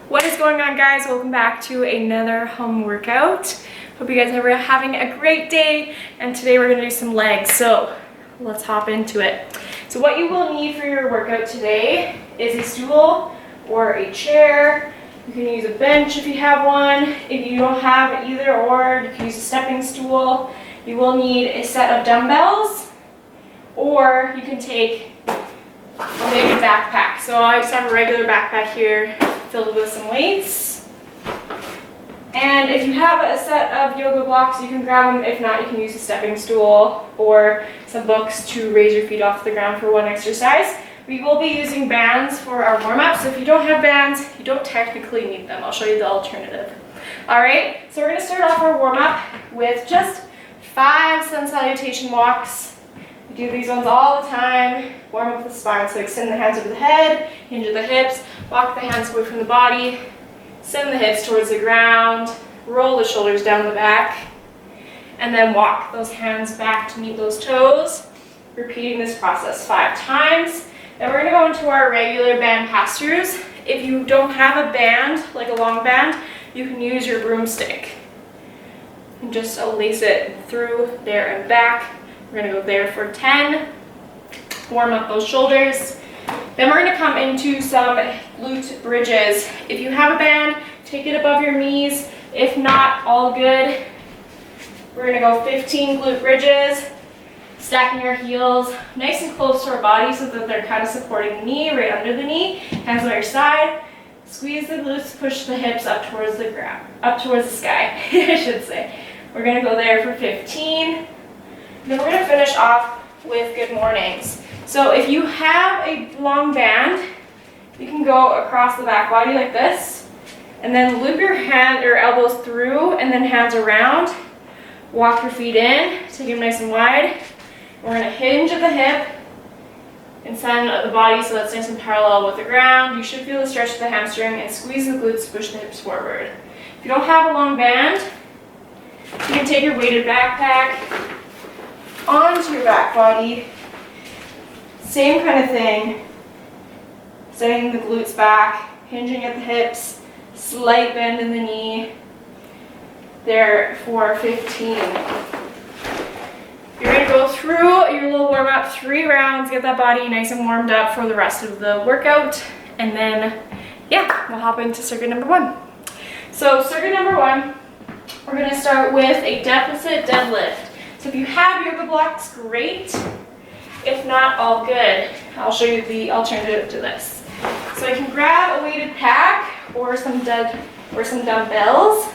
What is going on, guys? Welcome back to another home workout. Hope you guys are having a great day, and today we're going to do some legs, so let's hop into it. So what you will need for your workout today is a stool or a chair. You can use a bench if you have one. If you don't have either or, you can use a stepping stool. You will need a set of dumbbells, or you can take a big backpack. So I just have a regular backpack here filled with some weights. And if you have a set of yoga blocks, you can grab them. If not, you can use a stepping stool or some books to raise your feet off the ground for one exercise. We will be using bands for our warm-up, so if you don't have bands, you don't technically need them. I'll show you the alternative. All right, so we're going to start off our warm-up with just 5 sun salutation walks. We do these ones all the time. Warm up the spine, so extend the hands over the head, hinge at the hips, walk the hands away from the body, send the hips towards the ground, roll the shoulders down the back, and then walk those hands back to meet those toes. Repeating this process 5 times. Then we're going to go into our regular band pass-throughs. If you don't have a band, like a long band, you can use your broomstick. And just lace it through there and back. We're going to go there for 10. Warm up those shoulders. Then we're going to come into some glute bridges. If you have a band, take it above your knees. If not, all good. We're going to go 15 glute bridges, stacking our heels nice and close to our body so that they're kind of supporting the knee, right under the knee. Hands by your side. Squeeze the glutes, push the hips up towards the ground, up towards the sky, I should say. We're going to go there for 15. Then we're going to finish off with good mornings. So if you have a long band, you can go across the back body like this, and then loop your elbows through, and then hands around. Walk your feet in, take them nice and wide. We're going to hinge at the hip and send the body so that's nice and parallel with the ground. You should feel the stretch of the hamstring and squeeze the glutes, push the hips forward. If you don't have a long band, you can take your weighted backpack onto your back body. Same kind of thing. Sending the glutes back, hinging at the hips, slight bend in the knee. There for 15. You're going to go through your little warm up 3 rounds, get that body nice and warmed up for the rest of the workout, and then yeah, we'll hop into circuit number 1. So circuit number 1, we're going to start with a deficit deadlift. So if you have yoga blocks, great. If not, all good. I'll show you the alternative to this. So you can grab a weighted pack or some dumbbells.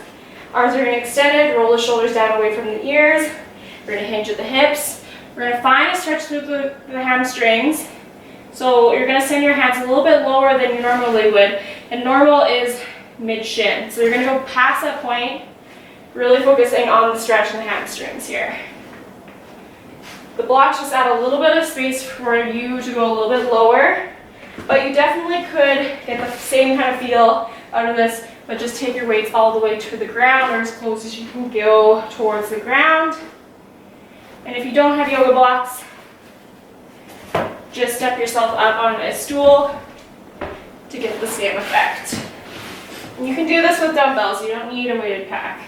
Arms are going to extended, roll the shoulders down away from the ears. We're going to hinge at the hips. We're going to find a stretch through the hamstrings. So you're going to send your hands a little bit lower than you normally would. And normal is mid-shin. So you're going to go past that point, really focusing on the stretch in the hamstrings here. The blocks just add a little bit of space for you to go a little bit lower, but you definitely could get the same kind of feel out of this, but just take your weights all the way to the ground or as close as you can go towards the ground. And if you don't have yoga blocks, just step yourself up on a stool to get the same effect. And you can do this with dumbbells. You don't need a weighted pack.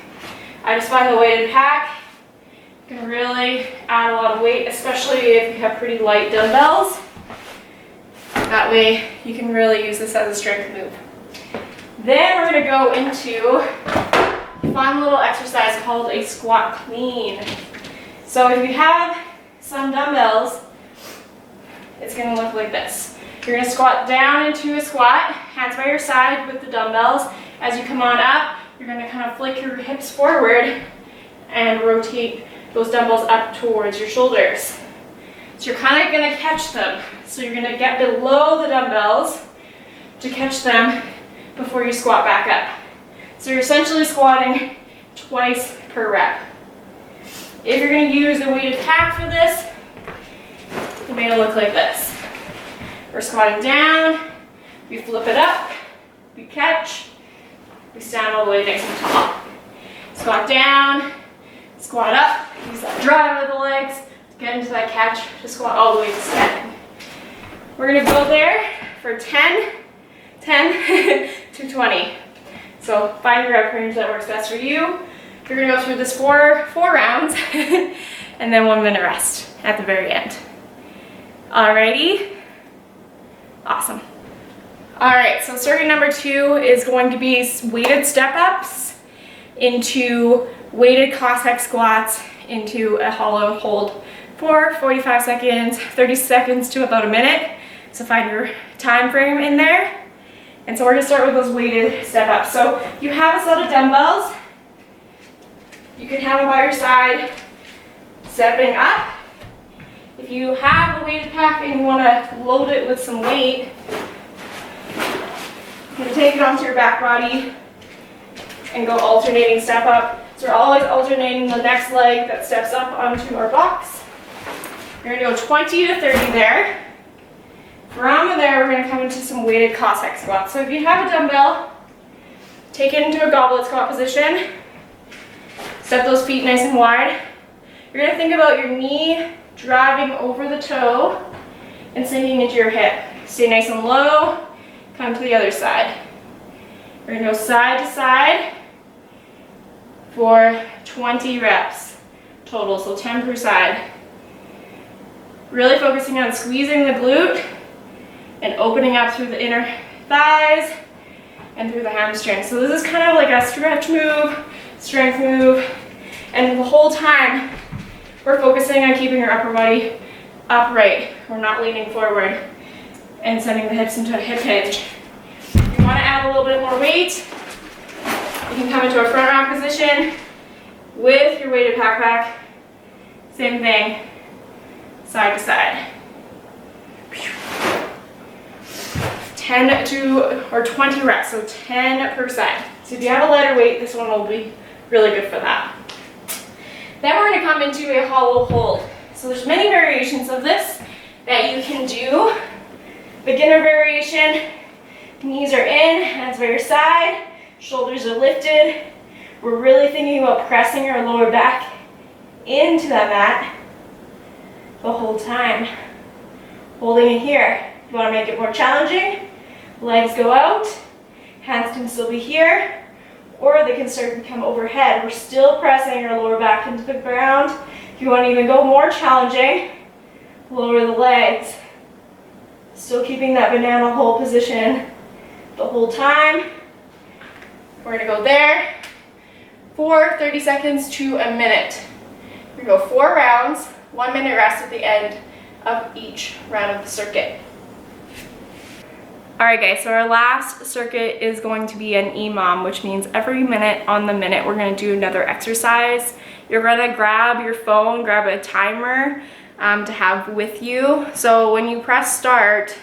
I just find the weighted pack can really add a lot of weight, especially if you have pretty light dumbbells. That way you can really use this as a strength move. Then we're going to go into a fun little exercise called a squat clean. So if you have some dumbbells, it's going to look like this. You're going to squat down into a squat, hands by your side with the dumbbells. As you come on up, you're going to kind of flick your hips forward and rotate those dumbbells up towards your shoulders. So you're kind of going to catch them. So you're going to get below the dumbbells to catch them before you squat back up. So you're essentially squatting twice per rep. If you're going to use a weighted pack for this, it may look like this. We're squatting down, we flip it up, we catch, we stand all the way nice and tall. Squat down, squat up, use that drive of the legs, get into that catch, to squat all the way to standing. We're going to go there for 10, 10, to 20. So find your rep range that works best for you. You're gonna go through this four rounds and then 1 minute rest at the very end. Alrighty, awesome. All right, so circuit number 2 is going to be weighted step ups into weighted Cossack squats into a hollow hold for 45 seconds, 30 seconds to about a minute. So find your time frame in there. And so we're gonna start with those weighted step ups. So you have a set of dumbbells. You can have them by your side, stepping up. If you have a weighted pack and you wanna load it with some weight, you're gonna take it onto your back body and go alternating step up. So we're always alternating the next leg that steps up onto our box. You're gonna go 20 to 30 there. From there, we're gonna come into some weighted Cossack squats. So if you have a dumbbell, take it into a goblet squat position. Step those feet nice and wide. You're gonna think about your knee driving over the toe and sinking into your hip. Stay nice and low, come to the other side. We're gonna go side to side for 20 reps total, so 10 per side. Really focusing on squeezing the glute and opening up through the inner thighs and through the hamstrings. So this is kind of like a stretch move, strength move, and the whole time we're focusing on keeping your upper body upright. We're not leaning forward and sending the hips into a hip hinge. If you want to add a little bit more weight, you can come into a front round position with your weighted backpack. Same thing, side to side. 10 to or 20 reps, so 10 per side. So if you have a lighter weight, this one will be really good for that. Then we're going to come into a hollow hold. So there's many variations of this that you can do. Beginner variation, knees are in, hands by your side, shoulders are lifted. We're really thinking about pressing our lower back into that mat the whole time. Holding it here. If you want to make it more challenging, legs go out, hands can still be here, or they can start to come overhead. We're still pressing our lower back into the ground. If you want to even go more challenging, lower the legs. Still keeping that banana hold position the whole time. We're gonna go there for 30 seconds to a minute. We're gonna go 4 rounds, 1 minute rest at the end of each round of the circuit. All right guys, so our last circuit is going to be an EMOM, which means every minute on the minute we're gonna do another exercise. You're gonna grab your phone, grab a timer to have with you. So when you press start,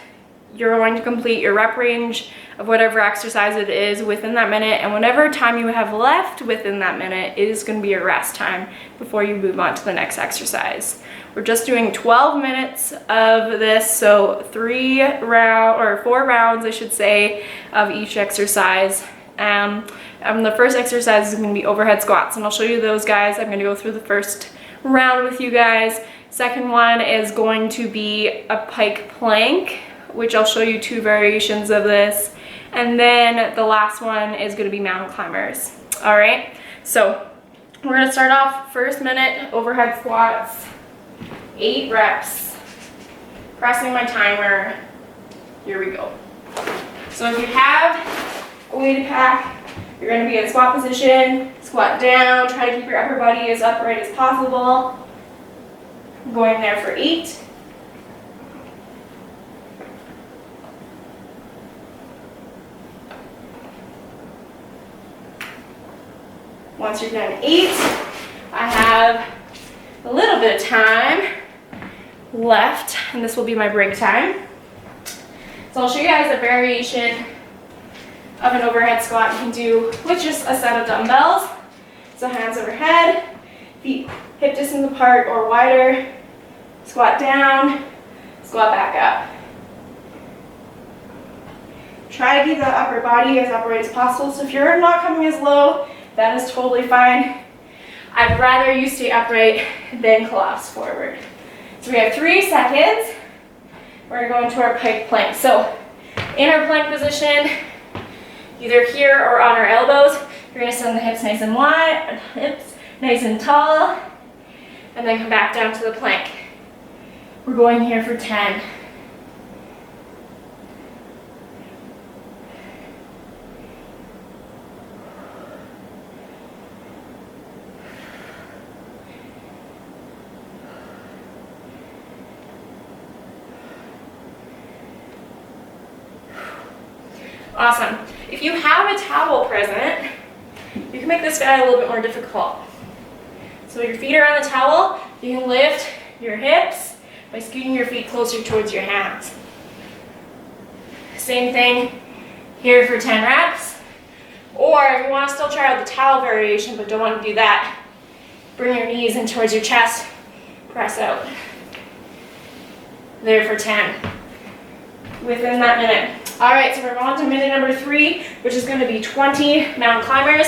you're going to complete your rep range of whatever exercise it is within that minute, and whatever time you have left within that minute is going to be your rest time before you move on to the next exercise. We're just doing 12 minutes of this, so 4 rounds, I should say, of each exercise. The first exercise is going to be overhead squats, and I'll show you those guys. I'm going to go through the first round with you guys. Second one is going to be a pike plank, which I'll show you 2 variations of this. And then the last one is going to be mountain climbers. All right, so we're going to start off first minute overhead squats, 8 reps, pressing my timer. Here we go. So if you have a weighted pack, you're going to be in squat position, squat down, try to keep your upper body as upright as possible. I'm going there for 8. Once you're done 8, I have a little bit of time left, and this will be my break time. So I'll show you guys a variation of an overhead squat you can do with just a set of dumbbells. So hands overhead, feet hip distance apart or wider, squat down, squat back up. Try to keep that upper body as upright as possible. So if you're not coming as low, that is totally fine. I'd rather you stay upright than collapse forward. So we have 3 seconds. We're going to go into our pike plank. So in our plank position, either here or on our elbows. You're gonna send the hips nice and wide, hips nice and tall, and then come back down to the plank. We're going here for 10. Awesome. If you have a towel present, you can make this guy a little bit more difficult. So your feet are on the towel, you can lift your hips by scooting your feet closer towards your hands. Same thing here for 10 reps. Or if you want to still try out the towel variation but don't want to do that, bring your knees in towards your chest, press out. There for 10. Within that minute. All right, so we're on to minute number 3, which is going to be 20 mountain climbers.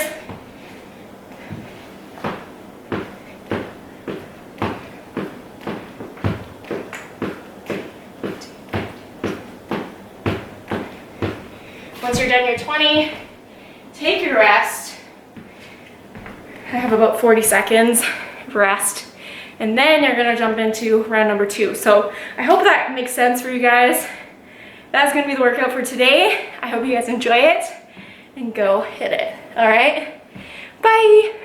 Once you're done your 20, take your rest. I have about 40 seconds rest. And then you're gonna jump into round number 2. So I hope that makes sense for you guys. That's gonna be the workout for today. I hope you guys enjoy it and go hit it. All right, bye.